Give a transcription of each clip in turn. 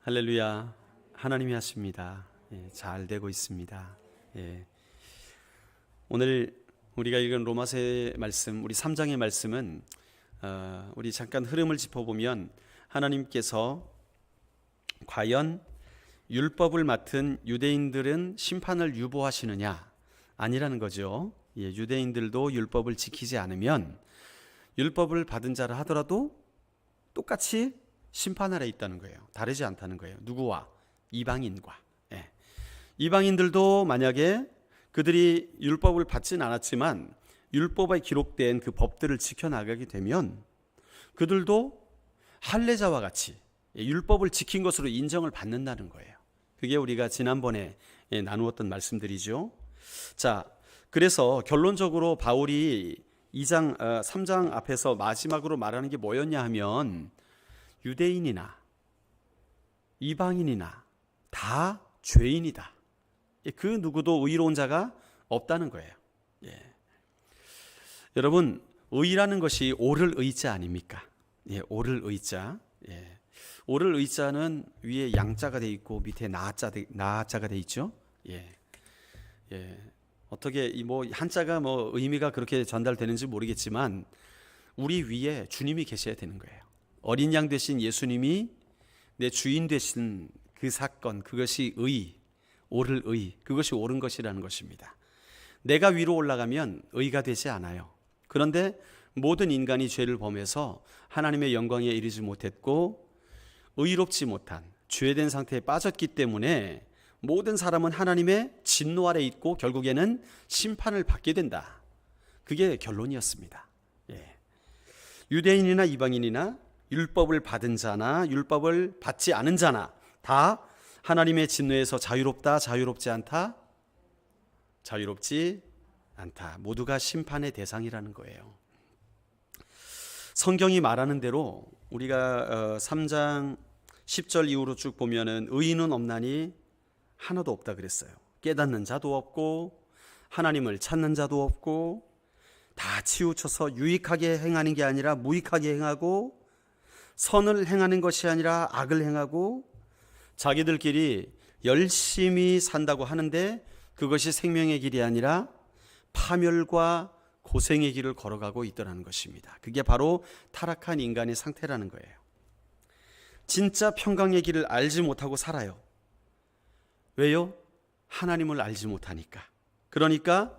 할렐루야. 하나님이 하십니다. 잘 되고 있습니다. 오늘 우리가 읽은 로마서의 말씀, 우리 3장의 말씀은 우리 잠깐 흐름을 짚어보면 하나님께서 과연 율법을 맡은 유대인들은 심판을 유보하시느냐? 아니라는 거죠. 유대인들도 율법을 지키지 않으면 율법을 받은 자라 하더라도 똑같이 심판 아래 있다는 거예요. 다르지 않다는 거예요. 누구와? 이방인과. 이방인들도 만약에 그들이 율법을 받진 않았지만 율법에 기록된 그 법들을 지켜나가게 되면 그들도 할례자와 같이 율법을 지킨 것으로 인정을 받는다는 거예요. 그게 우리가 지난번에 나누었던 말씀들이죠. 자, 그래서 결론적으로 바울이 3장 앞에서 마지막으로 말하는 게 뭐였냐 하면 유대인이나 이방인이나 다 죄인이다. 그 누구도 의로운 자가 없다는 거예요. 여러분, 의라는 것이 옳을 의자 아닙니까? 옳을 의자. 옳을 의자는 위에 양자가 돼 있고 밑에 나자가 돼 있죠. 어떻게 한자가 의미가 그렇게 전달되는지 모르겠지만 우리 위에 주님이 계셔야 되는 거예요. 어린 양 되신 예수님이 내 주인 되신 그 사건, 그것이 옳을 의, 그것이 옳은 것이라는 것입니다. 내가 위로 올라가면 의가 되지 않아요. 그런데 모든 인간이 죄를 범해서 하나님의 영광에 이르지 못했고 의롭지 못한 죄된 상태에 빠졌기 때문에 모든 사람은 하나님의 진노 아래 있고 결국에는 심판을 받게 된다. 그게 결론이었습니다. 유대인이나 이방인이나 율법을 받은 자나 율법을 받지 않은 자나 다 하나님의 진노에서 자유롭다, 자유롭지 않다? 자유롭지 않다. 모두가 심판의 대상이라는 거예요. 성경이 말하는 대로 우리가 3장 10절 이후로 쭉 보면은 의인은 없나니 하나도 없다 그랬어요. 깨닫는 자도 없고 하나님을 찾는 자도 없고 다 치우쳐서 유익하게 행하는 게 아니라 무익하게 행하고 선을 행하는 것이 아니라 악을 행하고 자기들끼리 열심히 산다고 하는데 그것이 생명의 길이 아니라 파멸과 고생의 길을 걸어가고 있더라는 것입니다. 그게 바로 타락한 인간의 상태라는 거예요. 진짜 평강의 길을 알지 못하고 살아요. 왜요? 하나님을 알지 못하니까. 그러니까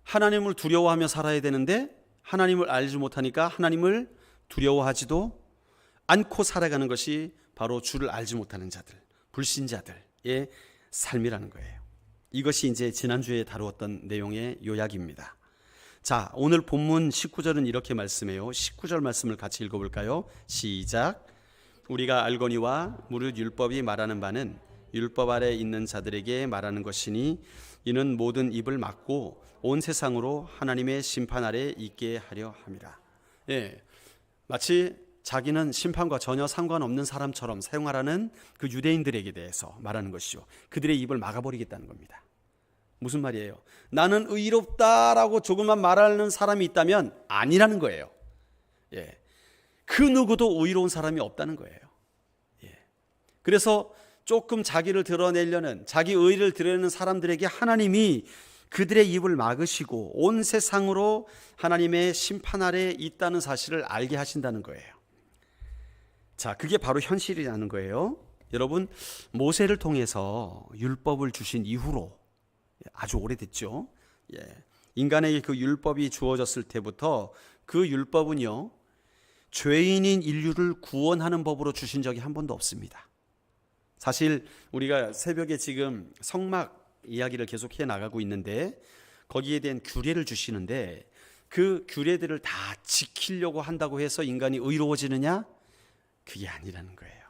하나님을 두려워하며 살아야 되는데 하나님을 알지 못하니까 하나님을 두려워하지도 않고 살아가는 것이 바로 주를 알지 못하는 자들, 불신자들의 삶이라는 거예요. 이것이 이제 지난주에 다루었던 내용의 요약입니다. 자, 오늘 본문 19절은 이렇게 말씀해요. 19절 말씀을 같이 읽어볼까요? 시작. 우리가 알거니와 무릇 율법이 말하는 바는 율법 아래 있는 자들에게 말하는 것이니 이는 모든 입을 막고 온 세상으로 하나님의 심판 아래 있게 하려 함이라. 마치 자기는 심판과 전혀 상관없는 사람처럼 사용하라는 그 유대인들에게 대해서 말하는 것이죠. 그들의 입을 막아버리겠다는 겁니다. 무슨 말이에요? 나는 의롭다라고 조금만 말하는 사람이 있다면 아니라는 거예요. 그 누구도 의로운 사람이 없다는 거예요. 그래서 조금 자기를 드러내려는, 자기 의를 드러내는 사람들에게 하나님이 그들의 입을 막으시고 온 세상으로 하나님의 심판 아래 있다는 사실을 알게 하신다는 거예요. 자, 그게 바로 현실이라는 거예요. 여러분, 모세를 통해서 율법을 주신 이후로 아주 오래됐죠. 인간에게 그 율법이 주어졌을 때부터 그 율법은요, 죄인인 인류를 구원하는 법으로 주신 적이 한 번도 없습니다. 사실 우리가 새벽에 지금 성막 이야기를 계속 해 나가고 있는데 거기에 대한 규례를 주시는데 그 규례들을 다 지키려고 한다고 해서 인간이 의로워지느냐? 그게 아니라는 거예요.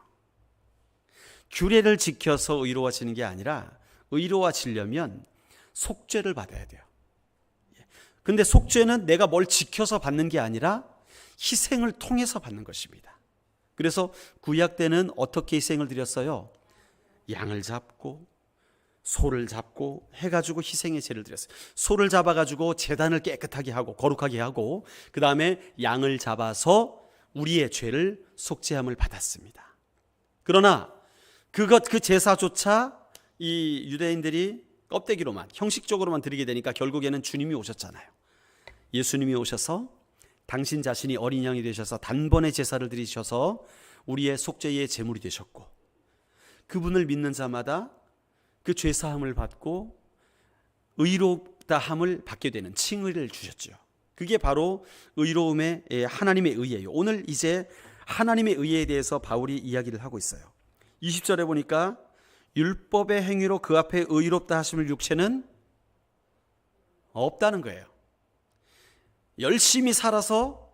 규례를 지켜서 의로워지는 게 아니라 의로워지려면 속죄를 받아야 돼요. 근데 속죄는 내가 뭘 지켜서 받는 게 아니라 희생을 통해서 받는 것입니다. 그래서 구약 때는 어떻게 희생을 드렸어요? 양을 잡고 소를 잡고 해가지고 희생의 제를 드렸어요. 소를 잡아가지고 제단을 깨끗하게 하고 거룩하게 하고 그 다음에 양을 잡아서 우리의 죄를 속죄함을 받았습니다. 그러나 그 제사조차 이 유대인들이 껍데기로만, 형식적으로만 드리게 되니까 결국에는 주님이 오셨잖아요. 예수님이 오셔서 당신 자신이 어린 양이 되셔서 단번에 제사를 드리셔서 우리의 속죄의 제물이 되셨고, 그분을 믿는 자마다 그 죄사함을 받고 의롭다함을 받게 되는 칭의를 주셨죠. 그게 바로 의로움의 하나님의 의예요. 오늘 이제 하나님의 의에 대해서 바울이 이야기를 하고 있어요. 20절에 보니까 율법의 행위로 그 앞에 의롭다 하심을 육체는 없다는 거예요. 열심히 살아서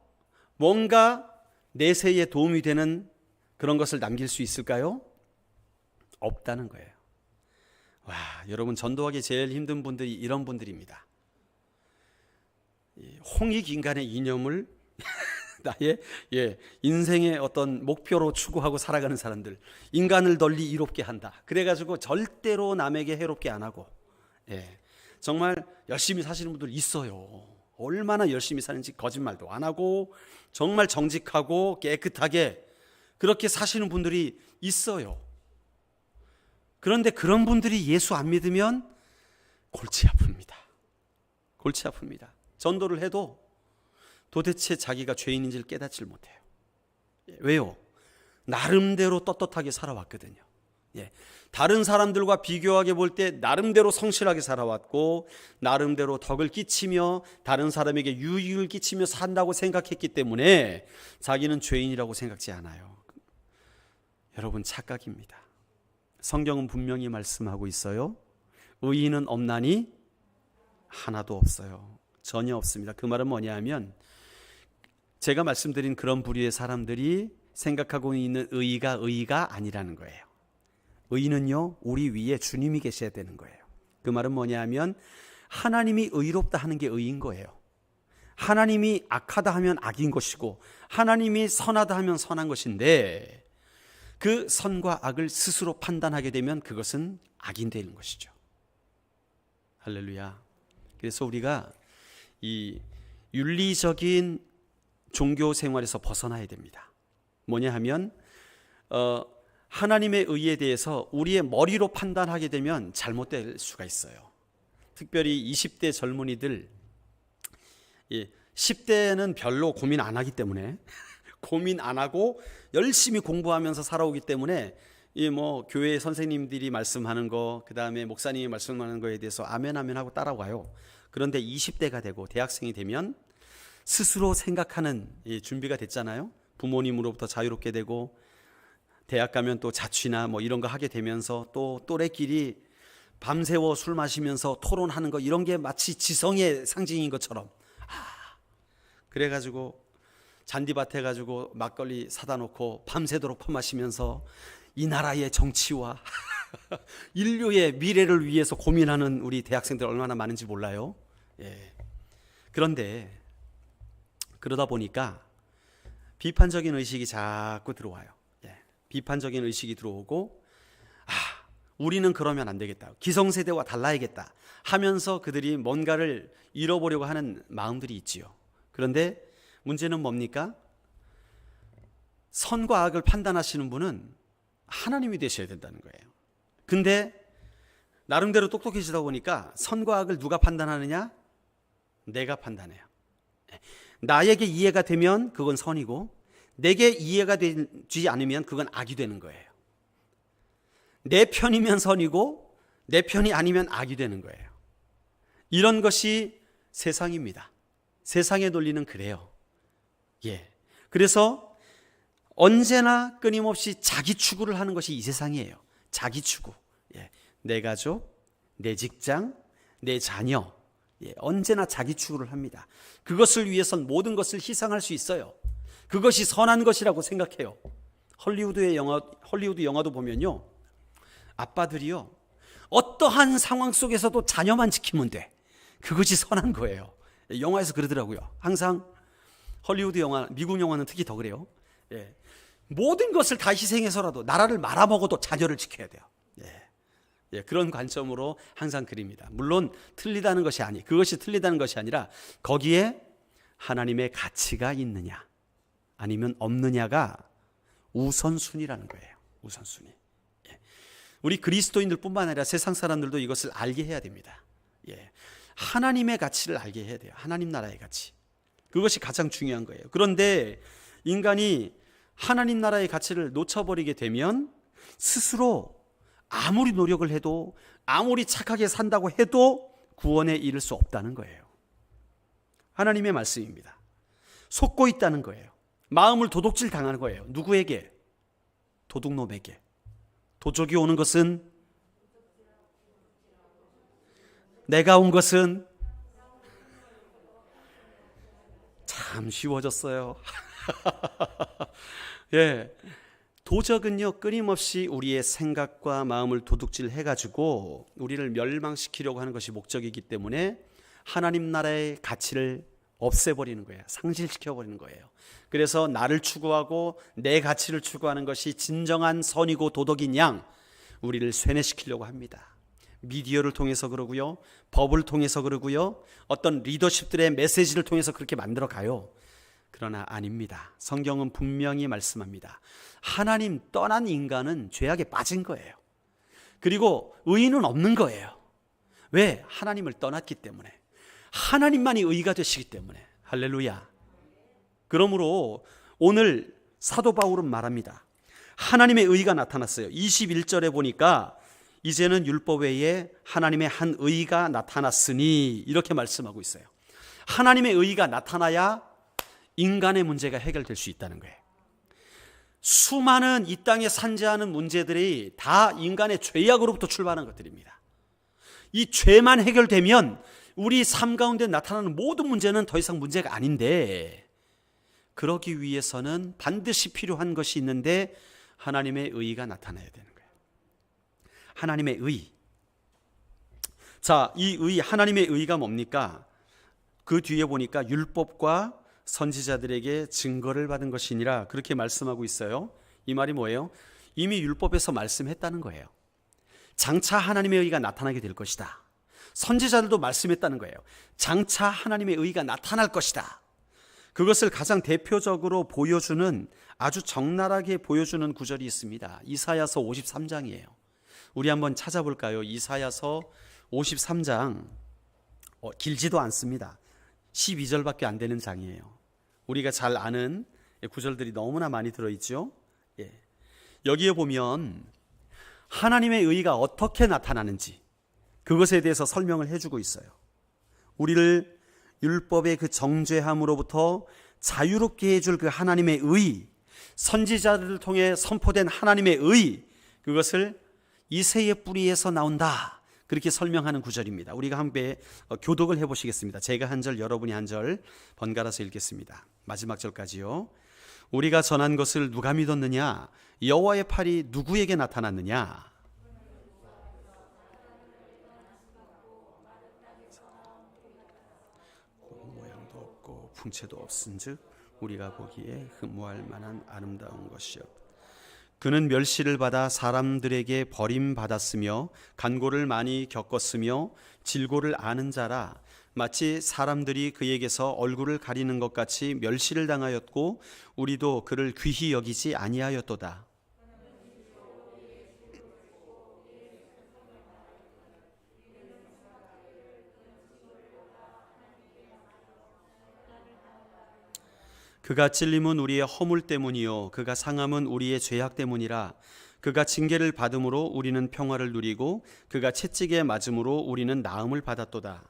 뭔가 내세에 도움이 되는 그런 것을 남길 수 있을까요? 없다는 거예요. 와, 여러분, 전도하기 제일 힘든 분들이 이런 분들입니다. 홍익인간의 이념을 나의 인생의 어떤 목표로 추구하고 살아가는 사람들, 인간을 널리 이롭게 한다. 그래가지고 절대로 남에게 해롭게 안 하고, 정말 열심히 사시는 분들 있어요. 얼마나 열심히 사는지 거짓말도 안 하고 정말 정직하고 깨끗하게 그렇게 사시는 분들이 있어요. 그런데 그런 분들이 예수 안 믿으면 골치 아픕니다. 골치 아픕니다. 전도를 해도 도대체 자기가 죄인인지를 깨닫질 못해요. 왜요? 나름대로 떳떳하게 살아왔거든요. 다른 사람들과 비교하게 볼 때 나름대로 성실하게 살아왔고, 나름대로 덕을 끼치며 다른 사람에게 유익을 끼치며 산다고 생각했기 때문에 자기는 죄인이라고 생각지 않아요. 여러분, 착각입니다. 성경은 분명히 말씀하고 있어요. 의인은 없나니 하나도 없어요. 전혀 없습니다. 그 말은 뭐냐 하면, 제가 말씀드린 그런 부류의 사람들이 생각하고 있는 의의가 아니라는 거예요. 의는요, 우리 위에 주님이 계셔야 되는 거예요. 그 말은 뭐냐 하면, 하나님이 의롭다 하는 게 의인 거예요. 하나님이 악하다 하면 악인 것이고, 하나님이 선하다 하면 선한 것인데, 그 선과 악을 스스로 판단하게 되면 그것은 악인 되는 것이죠. 할렐루야. 그래서 우리가 이 윤리적인 종교 생활에서 벗어나야 됩니다. 뭐냐 하면 하나님의 의에 대해서 우리의 머리로 판단하게 되면 잘못될 수가 있어요. 특별히 20대 젊은이들, 10대는 별로 고민 안 하기 때문에 고민 안 하고 열심히 공부하면서 살아오기 때문에 교회 선생님들이 말씀하는 거, 그 다음에 목사님이 말씀하는 거에 대해서 아멘 아멘 하고 따라와요. 그런데 20대가 되고 대학생이 되면 스스로 생각하는 준비가 됐잖아요. 부모님으로부터 자유롭게 되고, 대학 가면 또 자취나 이런 거 하게 되면서 또 또래끼리 밤새워 술 마시면서 토론하는 거, 이런 게 마치 지성의 상징인 것처럼, 그래가지고 잔디밭에 가지고 막걸리 사다 놓고 밤새도록 퍼마시면서 이 나라의 정치와 인류의 미래를 위해서 고민하는 우리 대학생들 얼마나 많은지 몰라요. 그런데 그러다 보니까 비판적인 의식이 자꾸 들어와요. 비판적인 의식이 들어오고, 우리는 그러면 안 되겠다, 기성세대와 달라야겠다 하면서 그들이 뭔가를 잃어보려고 하는 마음들이 있지요. 그런데 문제는 뭡니까? 선과 악을 판단하시는 분은 하나님이 되셔야 된다는 거예요. 근데 나름대로 똑똑해지다 보니까 선과 악을 누가 판단하느냐? 내가 판단해요. 나에게 이해가 되면 그건 선이고, 내게 이해가 되지 않으면 그건 악이 되는 거예요. 내 편이면 선이고 내 편이 아니면 악이 되는 거예요. 이런 것이 세상입니다. 세상의 논리는 그래요. 그래서 언제나 끊임없이 자기 추구를 하는 것이 이 세상이에요. 자기 추구. 내 가족, 내 직장, 내 자녀, 언제나 자기 추구를 합니다. 그것을 위해선 모든 것을 희생할 수 있어요. 그것이 선한 것이라고 생각해요. 헐리우드 영화도 보면요, 아빠들이요, 어떠한 상황 속에서도 자녀만 지키면 돼. 그것이 선한 거예요. 영화에서 그러더라고요. 항상 헐리우드 영화, 미국 영화는 특히 더 그래요. 모든 것을 다 희생해서라도, 나라를 말아먹어도 자녀를 지켜야 돼요. 그런 관점으로 항상 그립니다. 물론 그것이 틀리다는 것이 아니라 거기에 하나님의 가치가 있느냐 아니면 없느냐가 우선순위라는 거예요. 우선순위. 우리 그리스도인들뿐만 아니라 세상 사람들도 이것을 알게 해야 됩니다. 예. 하나님의 가치를 알게 해야 돼요. 하나님 나라의 가치. 그것이 가장 중요한 거예요. 그런데 인간이 하나님 나라의 가치를 놓쳐버리게 되면 스스로 아무리 노력을 해도, 아무리 착하게 산다고 해도 구원에 이를 수 없다는 거예요. 하나님의 말씀입니다. 속고 있다는 거예요. 마음을 도둑질 당하는 거예요. 누구에게? 도둑놈에게. 도적이 오는 것은, 내가 온 것은 참 쉬워졌어요. 예. 도적은요, 끊임없이 우리의 생각과 마음을 도둑질 해가지고 우리를 멸망시키려고 하는 것이 목적이기 때문에 하나님 나라의 가치를 없애버리는 거예요. 상실시켜버리는 거예요. 그래서 나를 추구하고 내 가치를 추구하는 것이 진정한 선이고 도덕인 양 우리를 쇠뇌시키려고 합니다. 미디어를 통해서 그러고요, 법을 통해서 그러고요, 어떤 리더십들의 메시지를 통해서 그렇게 만들어 가요. 그러나 아닙니다. 성경은 분명히 말씀합니다. 하나님 떠난 인간은 죄악에 빠진 거예요. 그리고 의인은 없는 거예요. 왜? 하나님을 떠났기 때문에. 하나님만이 의가 되시기 때문에. 할렐루야. 그러므로 오늘 사도 바울은 말합니다. 하나님의 의가 나타났어요. 21절에 보니까 이제는 율법 외에 하나님의 한 의가 나타났으니 이렇게 말씀하고 있어요. 하나님의 의가 나타나야 인간의 문제가 해결될 수 있다는 거예요. 수많은 이 땅에 산재하는 문제들이 다 인간의 죄악으로부터 출발한 것들입니다. 이 죄만 해결되면 우리 삶 가운데 나타나는 모든 문제는 더 이상 문제가 아닌데, 그러기 위해서는 반드시 필요한 것이 있는데 하나님의 의가 나타나야 되는 거예요. 하나님의 의. 자, 이 의, 하나님의 의가 뭡니까? 그 뒤에 보니까 율법과 선지자들에게 증거를 받은 것이니라 그렇게 말씀하고 있어요. 이 말이 뭐예요? 이미 율법에서 말씀했다는 거예요. 장차 하나님의 의가 나타나게 될 것이다. 선지자들도 말씀했다는 거예요. 장차 하나님의 의가 나타날 것이다. 그것을 가장 대표적으로 보여주는, 아주 적나라하게 보여주는 구절이 있습니다. 이사야서 53장이에요. 우리 한번 찾아볼까요? 이사야서 53장. 길지도 않습니다. 12절밖에 안 되는 장이에요. 우리가 잘 아는 구절들이 너무나 많이 들어있죠. 예. 여기에 보면 하나님의 의가 어떻게 나타나는지 그것에 대해서 설명을 해주고 있어요. 우리를 율법의 그 정죄함으로부터 자유롭게 해줄 그 하나님의 의, 선지자들을 통해 선포된 하나님의 의, 그것을 이새의 뿌리에서 나온다, 그렇게 설명하는 구절입니다. 우리가 함께 교독을 해보시겠습니다. 제가 한 절, 여러분이 한 절 번갈아서 읽겠습니다. 마지막 절까지요. 우리가 전한 것을 누가 믿었느냐? 여호와의 팔이 누구에게 나타났느냐? 모양도 없고 풍채도 없은즉 우리가 보기에 흠모할 만한 아름다운 것이요. 그는 멸시를 받아 사람들에게 버림받았으며 간고를 많이 겪었으며 질고를 아는 자라. 마치 사람들이 그에게서 얼굴을 가리는 것 같이 멸시를 당하였고 우리도 그를 귀히 여기지 아니하였도다. 그가 찔림은 우리의 허물 때문이요 그가 상함은 우리의 죄악 때문이라. 그가 징계를 받음으로 우리는 평화를 누리고 그가 채찍에 맞음으로 우리는 나음을 받았도다.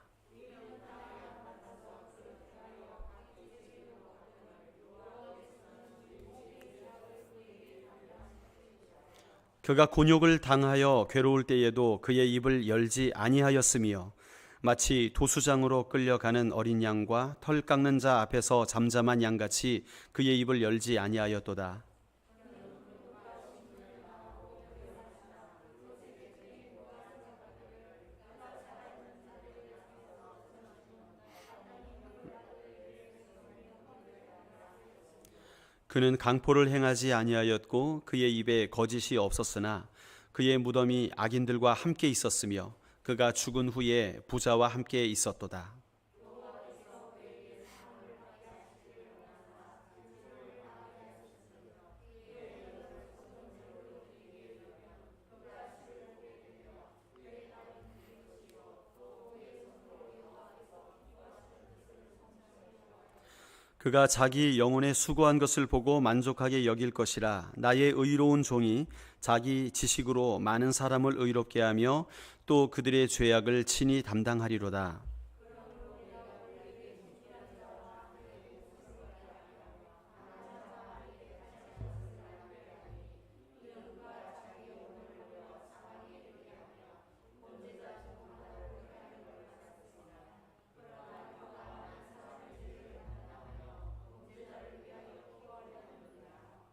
그가 곤욕을 당하여 괴로울 때에도 그의 입을 열지 아니하였으며 마치 도수장으로 끌려가는 어린 양과 털 깎는 자 앞에서 잠잠한 양같이 그의 입을 열지 아니하였도다. 그는 강포를 행하지 아니하였고 그의 입에 거짓이 없었으나 그의 무덤이 악인들과 함께 있었으며 그가 죽은 후에 부자와 함께 있었도다. 그가 자기 영혼에 수고한 것을 보고 만족하게 여길 것이라. 나의 의로운 종이 자기 지식으로 많은 사람을 의롭게 하며 또 그들의 죄악을 친히 담당하리로다.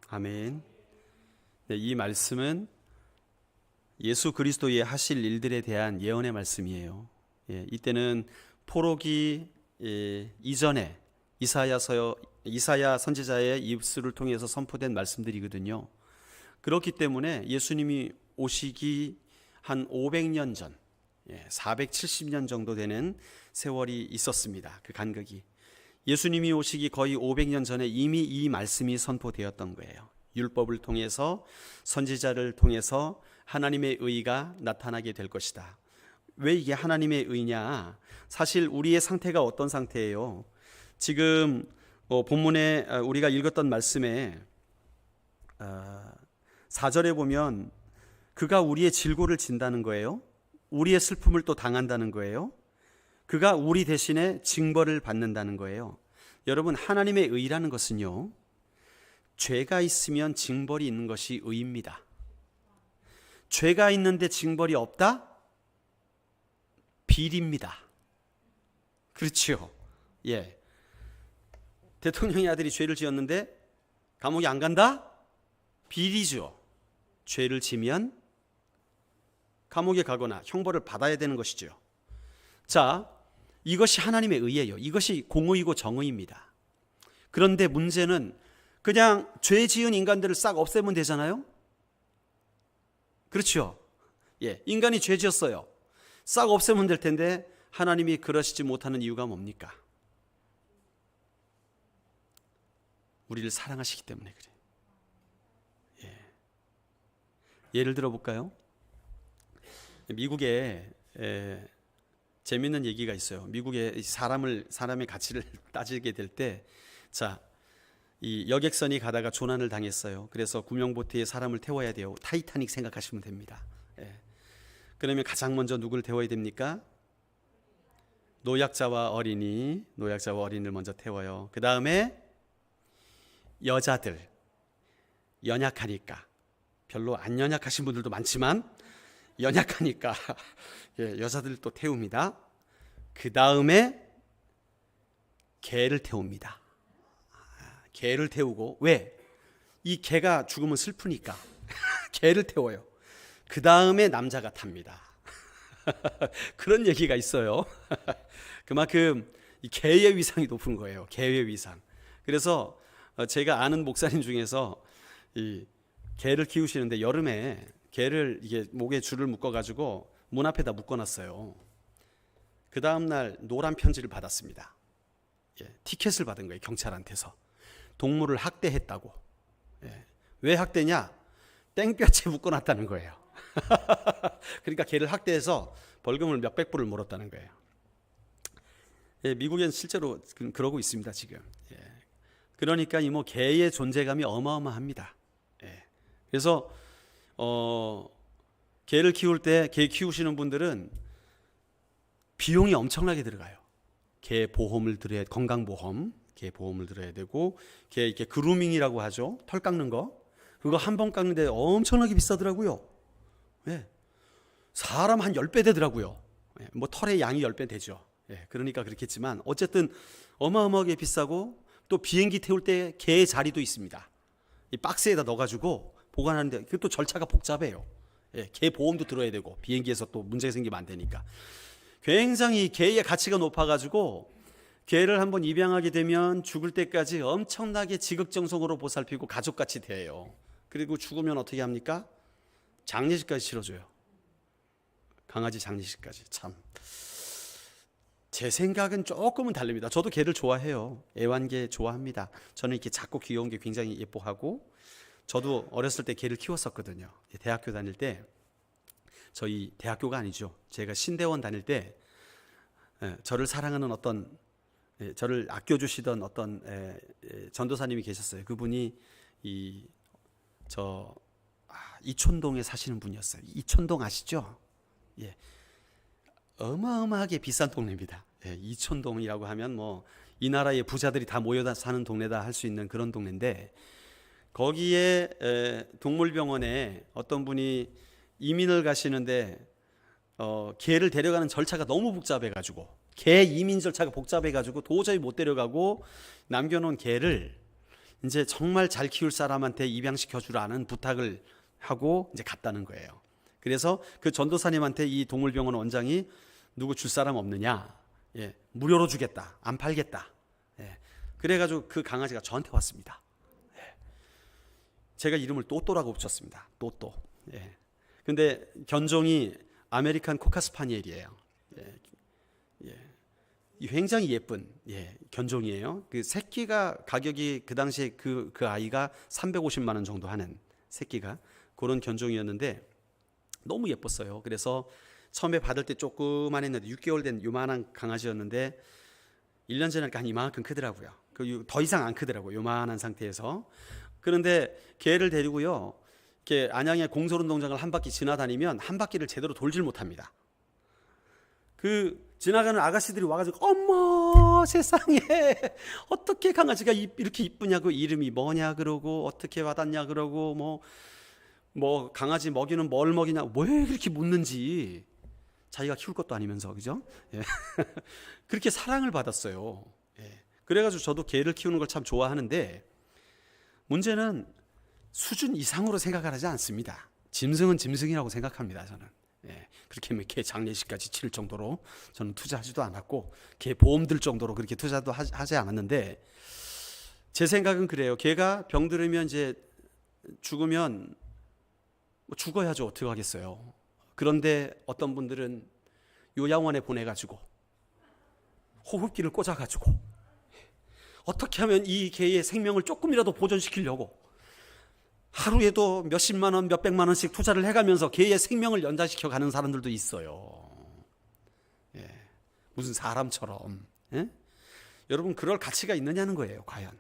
아멘. 네, 이 말씀은 예수 그리스도의 하실 일들에 대한 예언의 말씀이에요. 이때는 포로기 이전에 이사야 선지자의 입술을 통해서 선포된 말씀들이거든요. 그렇기 때문에 예수님이 오시기 한 500년 전, 470년 정도 되는 세월이 있었습니다. 그 간극이. 예수님이 오시기 거의 500년 전에 이미 이 말씀이 선포되었던 거예요. 율법을 통해서, 선지자를 통해서 하나님의 의가 나타나게 될 것이다. 왜 이게 하나님의 의냐? 사실 우리의 상태가 어떤 상태예요? 지금 본문에 우리가 읽었던 말씀에 4절에 보면 그가 우리의 질고를 진다는 거예요. 우리의 슬픔을 또 당한다는 거예요. 그가 우리 대신에 징벌을 받는다는 거예요. 여러분, 하나님의 의라는 것은요, 죄가 있으면 징벌이 있는 것이 의입니다. 죄가 있는데 징벌이 없다? 비리입니다. 그렇죠? 예. 대통령의 아들이 죄를 지었는데 감옥에 안 간다? 비리죠. 죄를 지면 감옥에 가거나 형벌을 받아야 되는 것이죠. 자, 이것이 하나님의 의예요. 이것이 공의이고 정의입니다. 그런데 문제는 그냥 죄 지은 인간들을 싹 없애면 되잖아요. 그렇죠? 예, 인간이 죄 지었어요. 싹 없애면 될 텐데 하나님이 그러시지 못하는 이유가 뭡니까? 우리를 사랑하시기 때문에 그래요. 예를 들어 볼까요? 미국에 재밌는 얘기가 있어요. 미국에 사람의 가치를 따지게 될 때, 자, 이 여객선이 가다가 조난을 당했어요. 그래서 구명보트에 사람을 태워야 돼요. 타이타닉 생각하시면 됩니다. 그러면 가장 먼저 누구를 태워야 됩니까? 노약자와 어린이를 먼저 태워요. 그 다음에 여자들, 연약하니까, 별로 안 연약하신 분들도 많지만 연약하니까 여자들 또 태웁니다. 그 다음에 개를 태웁니다. 개를 태우고, 왜? 이 개가 죽으면 슬프니까 개를 태워요. 그 다음에 남자가 탑니다. 그런 얘기가 있어요. 그만큼 이 개의 위상이 높은 거예요. 개의 위상. 그래서 제가 아는 목사님 중에서 이 개를 키우시는데 여름에 개를 이게 목에 줄을 묶어가지고 문 앞에다 묶어놨어요. 그 다음날 노란 편지를 받았습니다. 티켓을 받은 거예요. 경찰한테서. 동물을 학대했다고. 왜 학대냐? 땡볕에 묶어놨다는 거예요. 그러니까 개를 학대해서 벌금을 몇백 불을 물었다는 거예요. 미국엔 실제로 그러고 있습니다, 지금. 그러니까 이 개의 존재감이 어마어마합니다. 그래서 개를 키울 때, 개 키우시는 분들은 비용이 엄청나게 들어가요. 개 보험을 들어야, 건강보험, 개 보험을 들어야 되고, 개 이렇게 그루밍이라고 하죠. 털 깎는 거. 그거 한 번 깎는데 엄청나게 비싸더라고요. 사람 한 10배 되더라고요. 털의 양이 10배 되죠. 그러니까 그렇겠지만 어쨌든 어마어마하게 비싸고, 또 비행기 태울 때 개의 자리도 있습니다. 이 박스에다 넣어가지고 보관하는데 그것도 절차가 복잡해요. 개 보험도 들어야 되고, 비행기에서 또 문제가 생기면 안 되니까. 굉장히 개의 가치가 높아가지고 개를 한번 입양하게 되면 죽을 때까지 엄청나게 지극정성으로 보살피고 가족같이 대해요. 그리고 죽으면 어떻게 합니까? 장례식까지 치러줘요. 강아지 장례식까지. 참, 제 생각은 조금은 다릅니다. 저도 개를 좋아해요. 애완개 좋아합니다. 저는 이렇게 작고 귀여운 게 굉장히 예뻐하고, 저도 어렸을 때 개를 키웠었거든요. 대학교 다닐 때, 저희 대학교가 아니죠. 제가 신대원 다닐 때 저를 사랑하는 어떤 저를 아껴주시던 어떤 전도사님이 계셨어요. 그분이 이촌동에 사시는 분이었어요. 이촌동 아시죠? 예. 어마어마하게 비싼 동네입니다. 이촌동이라고 하면 뭐 이 나라의 부자들이 다 모여 사는 동네다 할 수 있는 그런 동네인데, 거기에 동물병원에 어떤 분이 이민을 가시는데 개를 데려가는 절차가 너무 복잡해가지고, 개 이민 절차가 복잡해가지고 도저히 못 데려가고 남겨놓은 개를 이제 정말 잘 키울 사람한테 입양시켜 주라는 부탁을 하고 이제 갔다는 거예요. 그래서 그 전도사님한테 이 동물병원 원장이 누구 줄 사람 없느냐, 무료로 주겠다, 안 팔겠다. 그래가지고 그 강아지가 저한테 왔습니다. 제가 이름을 또또라고 붙였습니다. 또또. 근데 견종이 아메리칸 코카스파니엘이에요. 굉장히 예쁜 견종이에요. 그 새끼가 가격이 그 당시에 그 아이가 350만 원 정도 하는 새끼가 그런 견종이었는데 너무 예뻤어요. 그래서 처음에 받을 때 조그만 했는데 6개월 된 요만한 강아지였는데 1년 전에 한 이만큼 크더라고요. 더 이상 안 크더라고요. 요만한 상태에서. 그런데 개를 데리고요, 이렇게 안양의 공설운동장을 한 바퀴 지나다니면 한 바퀴를 제대로 돌질 못합니다. 그 지나가는 아가씨들이 와가지고 어머 세상에 어떻게 강아지가 이렇게 이쁘냐고, 이름이 뭐냐 그러고 어떻게 받았냐 그러고 뭐 강아지 먹이는 뭘 먹이냐, 왜 그렇게 묻는지, 자기가 키울 것도 아니면서, 그죠? 그렇게 사랑을 받았어요. 그래가지고 저도 개를 키우는 걸 참 좋아하는데, 문제는 수준 이상으로 생각을 하지 않습니다. 짐승은 짐승이라고 생각합니다. 저는 그렇게 개 장례식까지 치를 정도로 저는 투자하지도 않았고, 개 보험 들 정도로 그렇게 투자도 하지 않았는데, 제 생각은 그래요. 개가 병들으면 이제 죽으면 죽어야죠. 어떻게 하겠어요. 그런데 어떤 분들은 요양원에 보내가지고 호흡기를 꽂아가지고 어떻게 하면 이 개의 생명을 조금이라도 보존시키려고 하루에도 몇십만 원, 몇백만 원씩 투자를 해가면서 개의 생명을 연장시켜 가는 사람들도 있어요. 무슨 사람처럼. 여러분, 그럴 가치가 있느냐는 거예요. 과연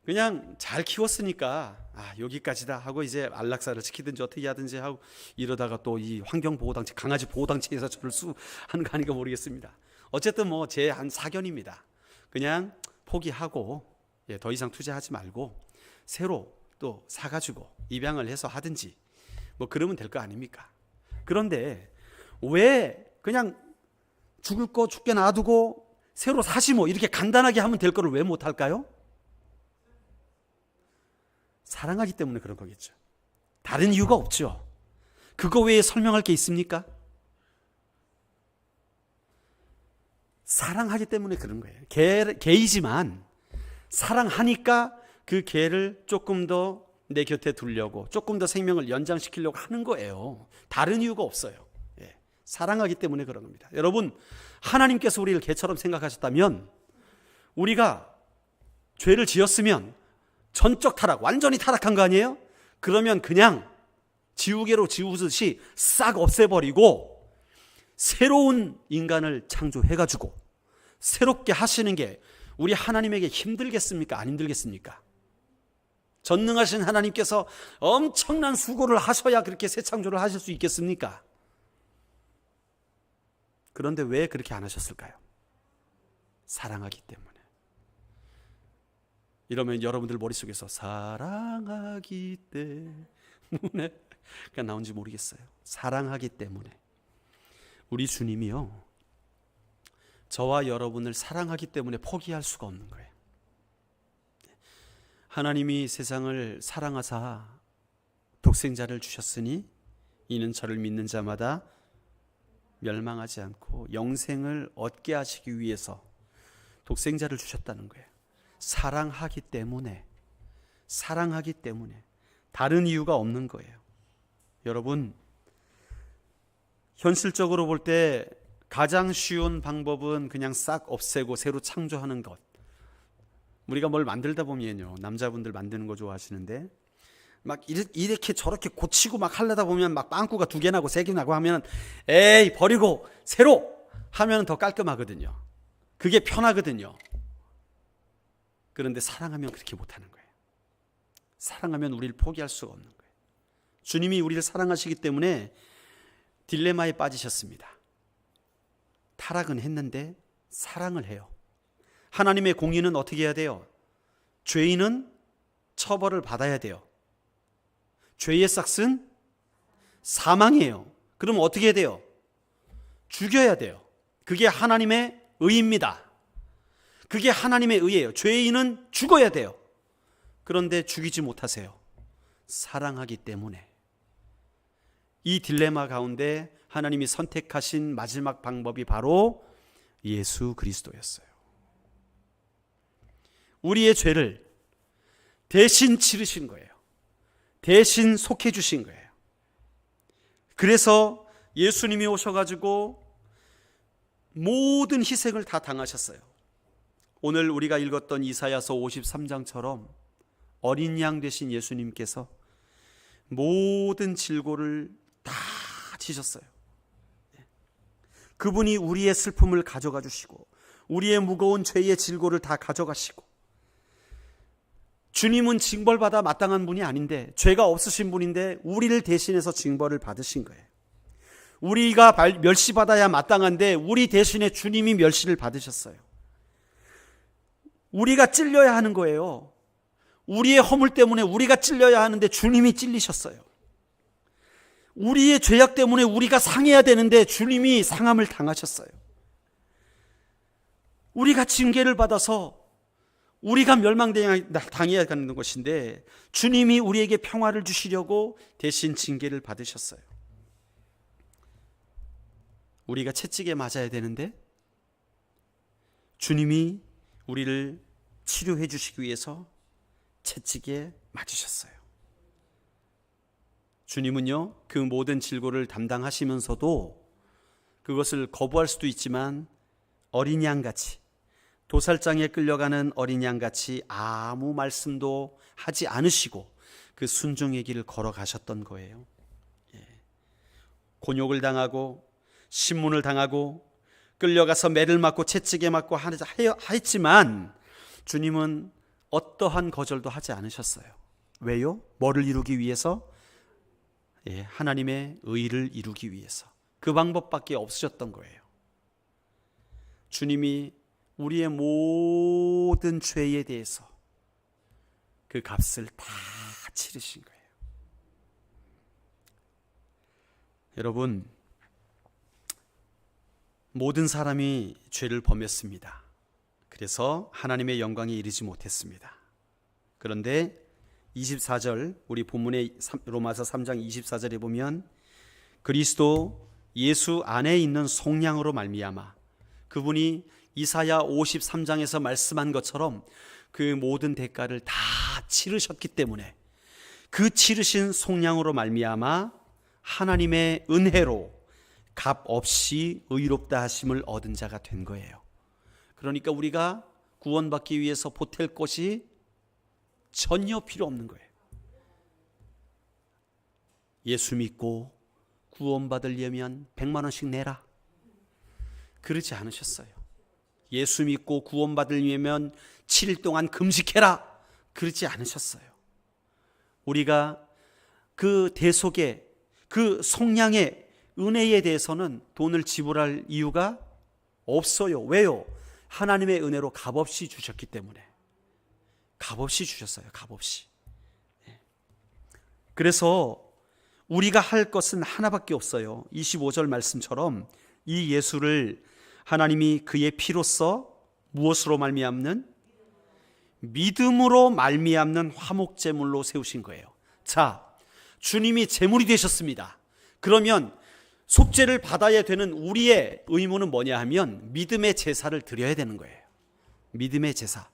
그냥 잘 키웠으니까 여기까지다 하고 이제 안락사를 시키든지 어떻게 하든지 하고 이러다가 또 이 환경보호단체, 강아지 보호단체에서 저를 수하는 거 아닌가 모르겠습니다. 어쨌든 뭐 제 한 사견입니다. 그냥 포기하고 더 이상 투자하지 말고 새로 또 사가지고 입양을 해서 하든지 뭐 그러면 될 거 아닙니까? 그런데 왜 그냥 죽을 거 죽게 놔두고 새로 사시 뭐 이렇게 간단하게 하면 될 거를 왜 못할까요? 사랑하기 때문에 그런 거겠죠. 다른 이유가 없죠. 그거 외에 설명할 게 있습니까? 사랑하기 때문에 그런 거예요. 개이지만 사랑하니까 그 개를 조금 더 내 곁에 두려고, 조금 더 생명을 연장시키려고 하는 거예요. 다른 이유가 없어요. 사랑하기 때문에 그런 겁니다. 여러분, 하나님께서 우리를 개처럼 생각하셨다면, 우리가 죄를 지었으면 전적 타락, 완전히 타락한 거 아니에요? 그러면 그냥 지우개로 지우듯이 싹 없애버리고 새로운 인간을 창조해가지고 새롭게 하시는 게 우리 하나님에게 힘들겠습니까? 안 힘들겠습니까? 전능하신 하나님께서 엄청난 수고를 하셔야 그렇게 새 창조를 하실 수 있겠습니까? 그런데 왜 그렇게 안 하셨을까요? 사랑하기 때문에. 이러면 여러분들 머릿속에서 사랑하기 때문에가 나온지 모르겠어요. 사랑하기 때문에. 우리 주님이요, 저와 여러분을 사랑하기 때문에 포기할 수가 없는 거예요. 하나님이 세상을 사랑하사 독생자를 주셨으니 이는 저를 믿는 자마다 멸망하지 않고 영생을 얻게 하시기 위해서 독생자를 주셨다는 거예요. 사랑하기 때문에 다른 이유가 없는 거예요. 여러분, 현실적으로 볼 때 가장 쉬운 방법은 그냥 싹 없애고 새로 창조하는 것. 우리가 뭘 만들다 보면요, 남자분들 만드는 거 좋아하시는데 막 이렇게 저렇게 고치고 막 하려다 보면 막 빵꾸가 2개 나고 3개 나고 하면 에이 버리고 새로 하면 더 깔끔하거든요. 그게 편하거든요. 그런데 사랑하면 그렇게 못하는 거예요. 사랑하면 우리를 포기할 수가 없는 거예요. 주님이 우리를 사랑하시기 때문에 딜레마에 빠지셨습니다. 타락은 했는데 사랑을 해요. 하나님의 공의는 어떻게 해야 돼요? 죄인은 처벌을 받아야 돼요. 죄의 삭은 사망이에요. 그럼 어떻게 해야 돼요? 죽여야 돼요. 그게 하나님의 의입니다. 그게 하나님의 의예요. 죄인은 죽어야 돼요. 그런데 죽이지 못하세요. 사랑하기 때문에. 이 딜레마 가운데 하나님이 선택하신 마지막 방법이 바로 예수 그리스도였어요. 우리의 죄를 대신 치르신 거예요. 대신 속해 주신 거예요. 그래서 예수님이 오셔가지고 모든 희생을 다 당하셨어요. 오늘 우리가 읽었던 이사야서 53장처럼 어린 양 되신 예수님께서 모든 질고를 다 지셨어요. 그분이 우리의 슬픔을 가져가 주시고 우리의 무거운 죄의 질고를 다 가져가시고, 주님은 징벌받아 마땅한 분이 아닌데, 죄가 없으신 분인데 우리를 대신해서 징벌을 받으신 거예요. 우리가 멸시받아야 마땅한데 우리 대신에 주님이 멸시를 받으셨어요. 우리가 찔려야 하는 거예요. 우리의 허물 때문에 우리가 찔려야 하는데 주님이 찔리셨어요. 우리의 죄악 때문에 우리가 상해야 되는데 주님이 상함을 당하셨어요. 우리가 징계를 받아서 우리가 멸망당해야 하는 것인데 주님이 우리에게 평화를 주시려고 대신 징계를 받으셨어요. 우리가 채찍에 맞아야 되는데 주님이 우리를 치료해 주시기 위해서 채찍에 맞으셨어요. 주님은요, 그 모든 질고를 담당하시면서도 그것을 거부할 수도 있지만 어린 양같이, 도살장에 끌려가는 어린 양같이 아무 말씀도 하지 않으시고 그 순종의 길을 걸어가셨던 거예요. 곤욕을 당하고 신문을 당하고 끌려가서 매를 맞고 채찍에 맞고 하였지만 주님은 어떠한 거절도 하지 않으셨어요. 왜요? 뭐를 이루기 위해서? 하나님의 의를 이루기 위해서. 그 방법밖에 없으셨던 거예요. 주님이 우리의 모든 죄에 대해서 그 값을 다 치르신 거예요. 여러분, 모든 사람이 죄를 범했습니다. 그래서 하나님의 영광에 이르지 못했습니다. 그런데 24절, 우리 본문의 로마서 3장 24절에 보면 그리스도 예수 안에 있는 속량으로 말미암아, 그분이 이사야 53장에서 말씀한 것처럼 그 모든 대가를 다 치르셨기 때문에 그 치르신 속량으로 말미암아 하나님의 은혜로 값 없이 의롭다 하심을 얻은 자가 된 거예요. 그러니까 우리가 구원받기 위해서 보탤 것이 전혀 필요 없는 거예요. 예수 믿고 구원받으려면 100만 원씩 내라, 그러지 않으셨어요. 예수 믿고 구원받으려면 7일 동안 금식해라, 그러지 않으셨어요. 우리가 그 대속의 그 속량의 은혜에 대해서는 돈을 지불할 이유가 없어요. 왜요? 하나님의 은혜로 값없이 주셨기 때문에. 값없이 주셨어요. 값없이. 그래서 우리가 할 것은 하나밖에 없어요. 25절 말씀처럼 이 예수를 하나님이 그의 피로써 무엇으로 말미암는? 믿음으로 말미암는 화목제물로 세우신 거예요. 자, 주님이 제물이 되셨습니다. 그러면 속죄를 받아야 되는 우리의 의무는 뭐냐 하면 믿음의 제사를 드려야 되는 거예요. 믿음의 제사.